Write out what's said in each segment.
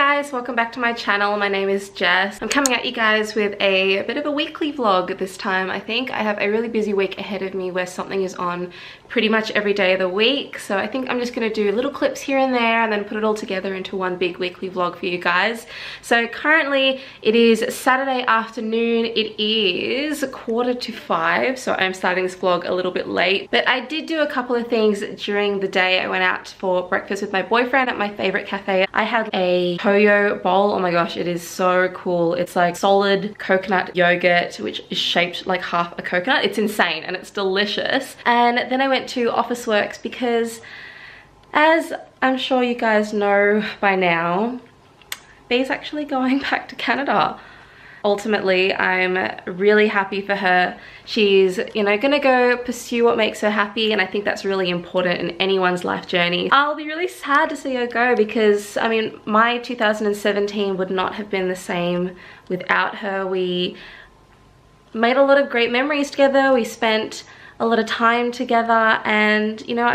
guys, welcome back to my channel. My name is Jess. I'm coming at you guys with a bit of a weekly vlog this time. I think I have a really busy week ahead of me where something is on pretty much every day of the week. So I think I'm just gonna do little clips here and there and then put it all together into one big weekly vlog for you guys. So currently it is Saturday afternoon. It is 4:45, so I'm starting this vlog a little bit late. But I did do a couple of things during the day. I went out for breakfast with my boyfriend at my favorite cafe. I had a Toyo bowl. Oh my gosh, it is so cool. It's like solid coconut yogurt, which is shaped like half a coconut. It's insane and it's delicious. And then I went to Officeworks because, as I'm sure you guys know by now, Bee's actually going back to Canada. Ultimately, I'm really happy for her. She's, you know, gonna go pursue what makes her happy, and I think that's really important in anyone's life journey. I'll be really sad to see her go because, I mean, my 2017 would not have been the same without her. We made a lot of great memories together. We spent a lot of time together, and, you know,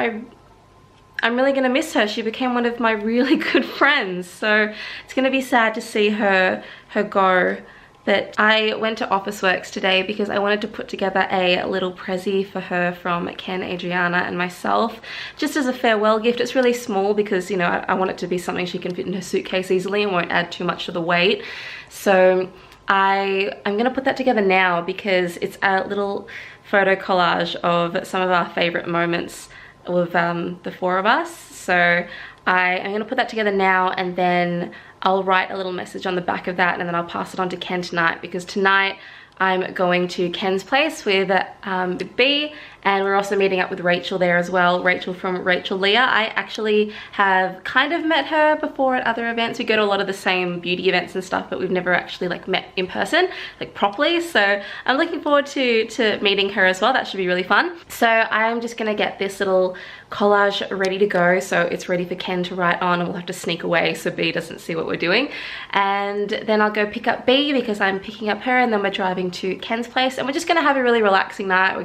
I'm really gonna miss her. She became one of my really good friends, so it's gonna be sad to see her go. But I went to Officeworks today because I wanted to put together a little prezi for her from Ken, Adriana and myself, just as a farewell gift. It's really small because, you know, I want it to be something she can fit in her suitcase easily and won't add too much to the weight. So I'm gonna put that together now because it's a little photo collage of some of our favorite moments with the four of us. So I'm gonna put that together now, and then I'll write a little message on the back of that, and then I'll pass it on to Ken tonight, because tonight I'm going to Ken's place with Bii, and we're also meeting up with Rachel there as well. Rachel from Rachel Leah. I actually have kind of met her before at other events. We go to a lot of the same beauty events and stuff, but we've never actually like met in person, like properly. So I'm looking forward to meeting her as well. That should be really fun. So I'm just gonna get this little collage ready to go, so it's ready for Ken to write on, and we'll have to sneak away so Bii doesn't see what we're doing. And then I'll go pick up Bii because I'm picking up her, and then we're driving to Ken's place, and we're just gonna have a really relaxing night.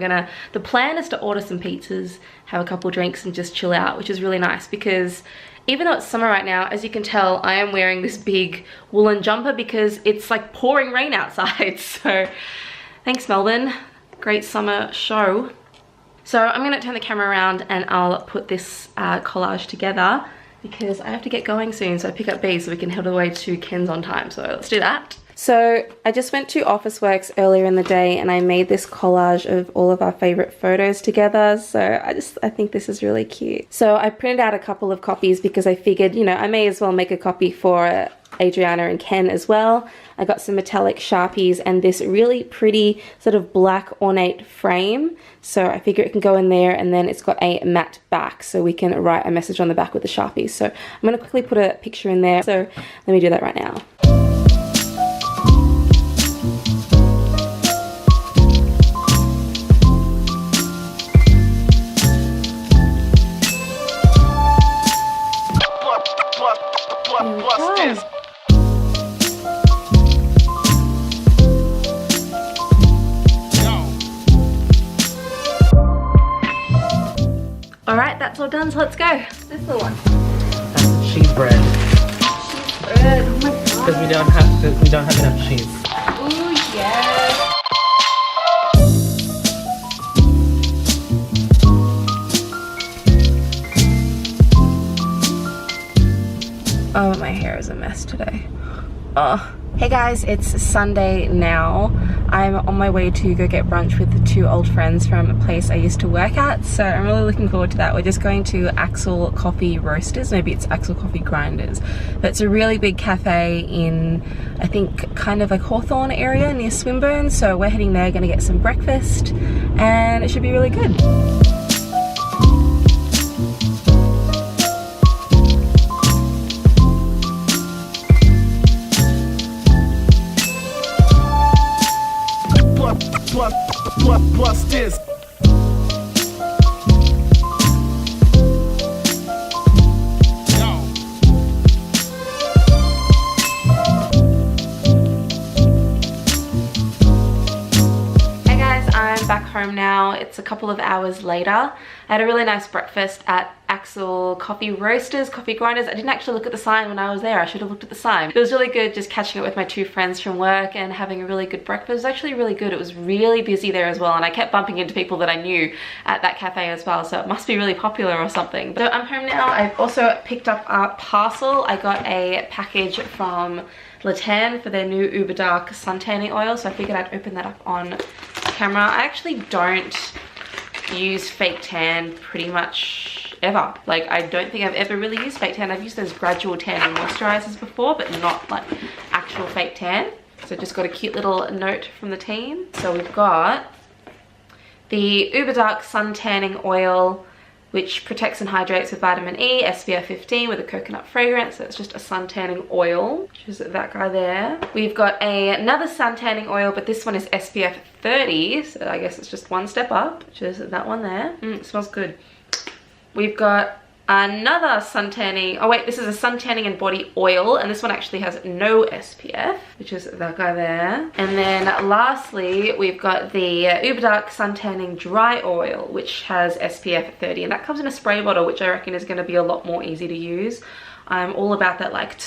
The plan is to order some pizzas, have a couple drinks, and just chill out, which is really nice because even though it's summer right now, as you can tell, I am wearing this big woolen jumper because it's like pouring rain outside. So thanks, Melbourne. Great summer show. So I'm gonna turn the camera around and I'll put this collage together because I have to get going soon. So I pick up Bii so we can head away to Ken's on time. So let's do that. So I just went to Officeworks earlier in the day and I made this collage of all of our favorite photos together. So I think this is really cute. So I printed out a couple of copies because I figured, you know, I may as well make a copy for Adriana and Ken as well. I got some metallic Sharpies and this really pretty sort of black ornate frame. So I figure it can go in there, and then it's got a matte back so we can write a message on the back with the Sharpies. So I'm gonna quickly put a picture in there. So let me do that right now. Alright, that's all done, so let's go. This little one. Cheese bread. Cheese bread, oh my god. Because we don't have enough cheese. Ooh, yes. Oh, my hair is a mess today. Oh. Hey guys, it's Sunday now. I'm on my way to go get brunch with two old friends from a place I used to work at, so I'm really looking forward to that. We're just going to Axel Coffee Roasters, maybe it's Axel Coffee Grinders, but it's a really big cafe in, I think, kind of like Hawthorne area near Swinburne, so we're heading there, gonna get some breakfast, and it should be really good. Bust this. back home now. It's a couple of hours later. I had a really nice breakfast at Axel Coffee Roasters, Coffee Grinders. I didn't actually look at the sign when I was there. I should have looked at the sign. It was really good just catching up with my two friends from work and having a really good breakfast. It was actually really good. It was really busy there as well, and I kept bumping into people that I knew at that cafe as well, so it must be really popular or something. So I'm home now. I've also picked up a parcel. I got a package from Latan for their new Uber Dark sun tanning oil, so I figured I'd open that up on camera. I actually don't use fake tan pretty much ever. Like, I don't think I've ever really used fake tan. I've used those gradual tanning moisturizers before, but not like actual fake tan. So just got a cute little note from the team. So we've got the Uber Dark sun tanning oil, which protects and hydrates with vitamin E, SPF 15 with a coconut fragrance. So it's just a sun tanning oil, which is that guy there. We've got another sun tanning oil, but this one is SPF 30. So I guess it's just one step up, which is that one there. It smells good. We've got another sun tanning, oh wait, this is a sun tanning and body oil, and this one actually has no SPF, which is that guy there. And then lastly, we've got the Uber Dark sun tanning dry oil, which has SPF 30, and that comes in a spray bottle, which I reckon is going to be a lot more easy to use. I'm all about that like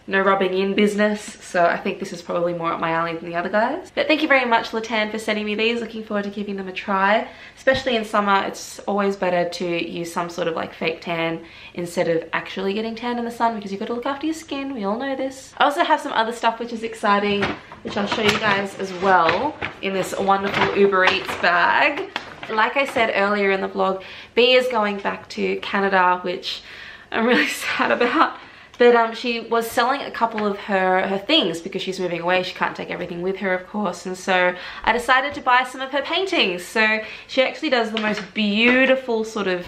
no rubbing in business, so I think this is probably more up my alley than the other guys. But thank you very much, Latan, for sending me these. Looking forward to giving them a try. Especially in summer, it's always better to use some sort of like fake tan instead of actually getting tan in the sun, because you've got to look after your skin. We all know this. I also have some other stuff which is exciting, which I'll show you guys as well in this wonderful Uber Eats bag. Like I said earlier in the vlog, Bii is going back to Canada, which I'm really sad about. But she was selling a couple of her things because she's moving away. She can't take everything with her, of course. And so I decided to buy some of her paintings. So she actually does the most beautiful sort of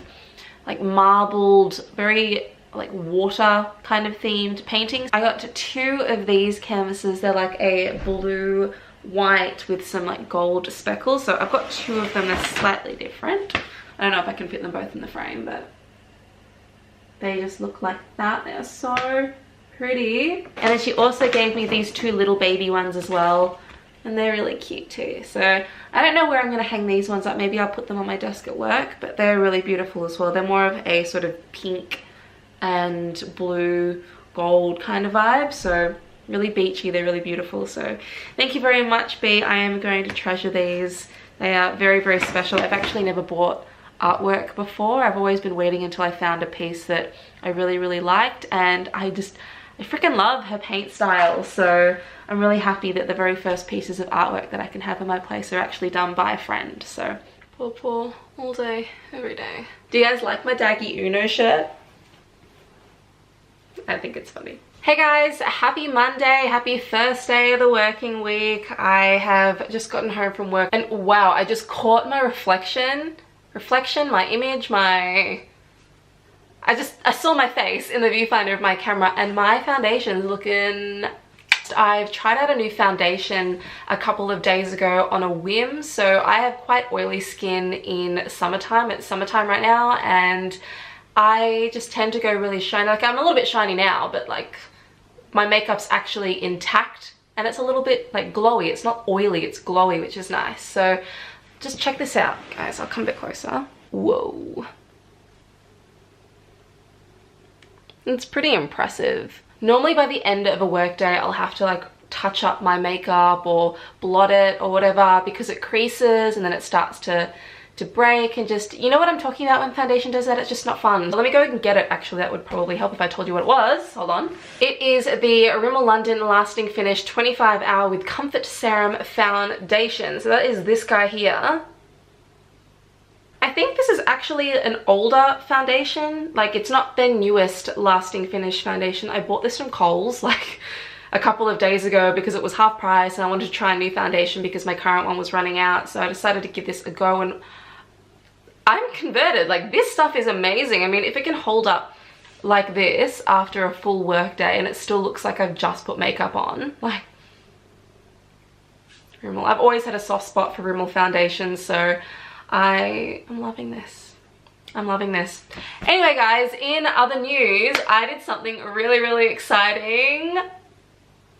like marbled, very like water kind of themed paintings. I got 2 of these canvases. They're like a blue white with some like gold speckles. So I've got 2 of them. They're slightly different. I don't know if I can fit them both in the frame, but they just look like that. They're so pretty. And then she also gave me these 2 little baby ones as well, and they're really cute too. So I don't know where I'm going to hang these ones up. Maybe I'll put them on my desk at work, but they're really beautiful as well. They're more of a sort of pink and blue gold kind of vibe, so really beachy. They're really beautiful. So thank you very much, Bii. I am going to treasure these. They are very, very special. I've actually never bought artwork before. I've always been waiting until I found a piece that I really, really liked, and I freaking love her paint style. So I'm really happy that the very first pieces of artwork that I can have in my place are actually done by a friend. So Paw all day, every day. Do you guys like my Daggy Uno shirt? I think it's funny. Hey guys, happy Monday, happy first day of the working week. I have just gotten home from work, and wow, I just caught my reflection, my image, I saw my face in the viewfinder of my camera, and my foundation's looking... I've tried out a new foundation a couple of days ago on a whim. So I have quite oily skin in summertime. It's summertime right now, and I just tend to go really shiny. Like, I'm a little bit shiny now, but like my makeup's actually intact and it's a little bit like glowy. It's not oily, it's glowy, which is nice. So just check this out, guys. I'll come a bit closer. Whoa. It's pretty impressive. Normally by the end of a workday, I'll have to like touch up my makeup or blot it or whatever because it creases and then it starts to break, and just, you know what I'm talking about when foundation does that? It's just not fun. So let me go and get it. Actually, that would probably help if I told you what it was. Hold on. It is the Rimmel London Lasting Finish 25 Hour with Comfort Serum Foundation. So that is this guy here. I think this is actually an older foundation. Like, it's not their newest Lasting Finish foundation. I bought this from Kohl's like a couple of days ago because it was half price and I wanted to try a new foundation because my current one was running out. So I decided to give this a go, and I'm converted. Like, this stuff is amazing. I mean, if it can hold up like this after a full work day and it still looks like I've just put makeup on, like, Rimmel. I've always had a soft spot for Rimmel foundations, so I am loving this. I'm loving this. Anyway, guys, in other news, I did something really, really exciting.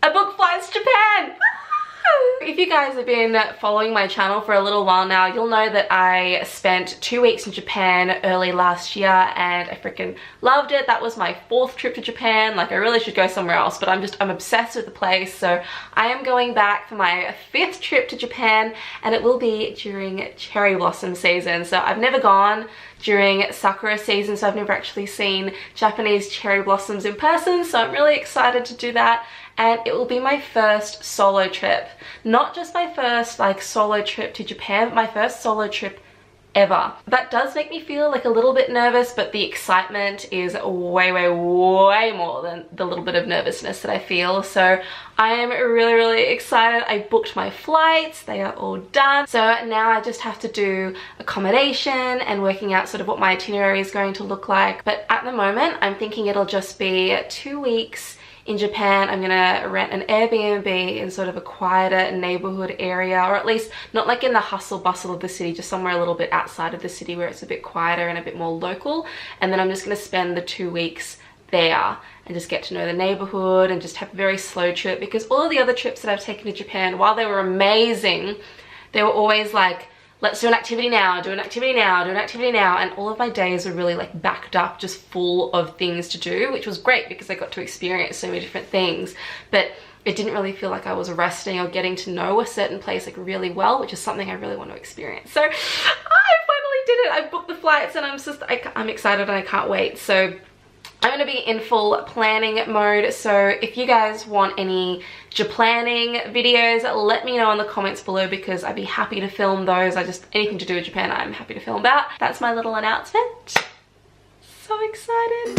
I booked flights to Japan! If you guys have been following my channel for a little while now, you'll know that I spent 2 weeks in Japan early last year and I freaking loved it. That was my 4th trip to Japan. Like, I really should go somewhere else, but I'm obsessed with the place. So I am going back for my 5th trip to Japan, and it will be during cherry blossom season. So I've never gone during sakura season, so I've never actually seen Japanese cherry blossoms in person, so I'm really excited to do that. And it will be my first solo trip. Not just my first like solo trip to Japan, but my first solo trip ever. That does make me feel like a little bit nervous, but the excitement is way more than the little bit of nervousness that I feel. So I am really excited. I booked my flights, they are all done. So now I just have to do accommodation and working out sort of what my itinerary is going to look like. But at the moment, I'm thinking it'll just be 2 weeks in Japan. I'm gonna rent an Airbnb in sort of a quieter neighborhood area, or at least not like in the hustle bustle of the city, just somewhere a little bit outside of the city where it's a bit quieter and a bit more local. And then I'm just gonna spend the 2 weeks there and just get to know the neighborhood and just have a very slow trip, because all of the other trips that I've taken to Japan, while they were amazing, they were always like, let's do an activity now, do an activity now, do an activity now. And all of my days were really like backed up, just full of things to do, which was great because I got to experience so many different things. But it didn't really feel like I was resting or getting to know a certain place like really well, which is something I really want to experience. So I finally did it. I booked the flights and I'm excited and I can't wait. So I'm going to be in full planning mode, so if you guys want any Japlanning videos, let me know in the comments below, because I'd be happy to film those. Anything to do with Japan, I'm happy to film that. That's my little announcement. So excited.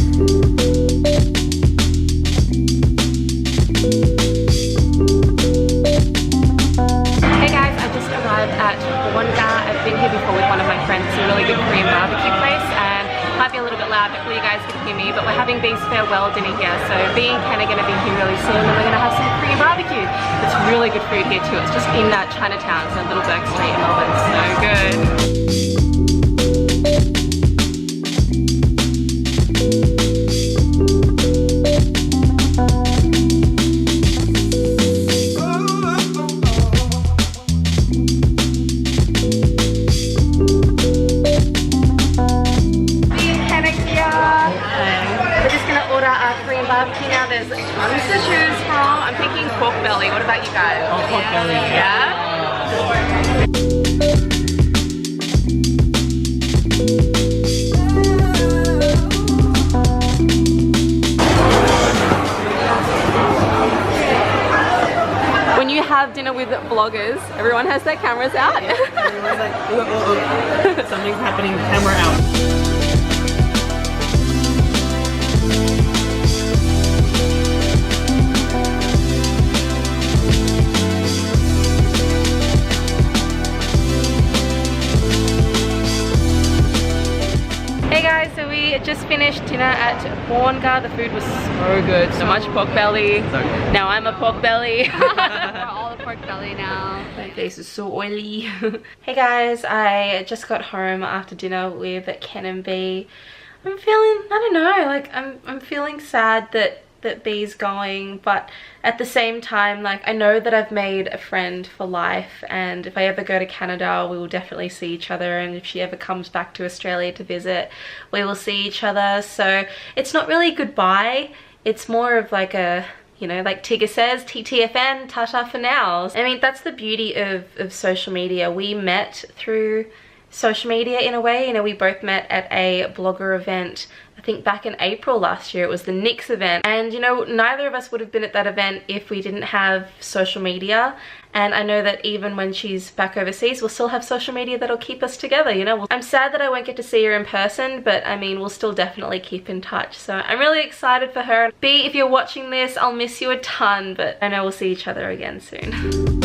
Hey guys, I just arrived at Bonga. I've been here before with one of my friends. It's a really good Korean barbecue place, and might be a little bit loud, hopefully you guys can hear me, but we're having Bee's farewell dinner here. So Bii and I are going to be here really soon, and we're going to have some Korean barbecue. It's really good food here too. It's just in that Chinatown, so Little Burke Street in Melbourne. So good. Barbecue now. There's tons to choose from. I'm thinking pork belly. What about you guys? Oh, pork belly. Yeah? When you have dinner with vloggers, everyone has their cameras out. Yeah, everyone's like, ooh. Something's happening, camera out. Hey guys, so we just finished dinner at Bonga. The food was so good, so much pork belly. So good. Now I'm a pork belly. We're all a pork belly now. My face is so oily. Hey guys, I just got home after dinner with Ken and Bii. I'm feeling, I don't know, like I'm feeling sad that Bee's going, but at the same time, like, I know that I've made a friend for life, and if I ever go to Canada, we will definitely see each other, and if she ever comes back to Australia to visit, we will see each other. So it's not really goodbye, it's more of like a, you know, like Tigger says, TTFN, ta-ta for now. I mean, that's the beauty of social media. We met through social media in a way. You know, we both met at a blogger event, I think back in April last year. It was the Nix event, and you know, neither of us would have been at that event if we didn't have social media. And I know that even when she's back overseas, we'll still have social media that'll keep us together, you know. I'm sad that I won't get to see her in person, but I mean, we'll still definitely keep in touch. So I'm really excited for her. Bii, if you're watching this, I'll miss you a ton, but I know we'll see each other again soon.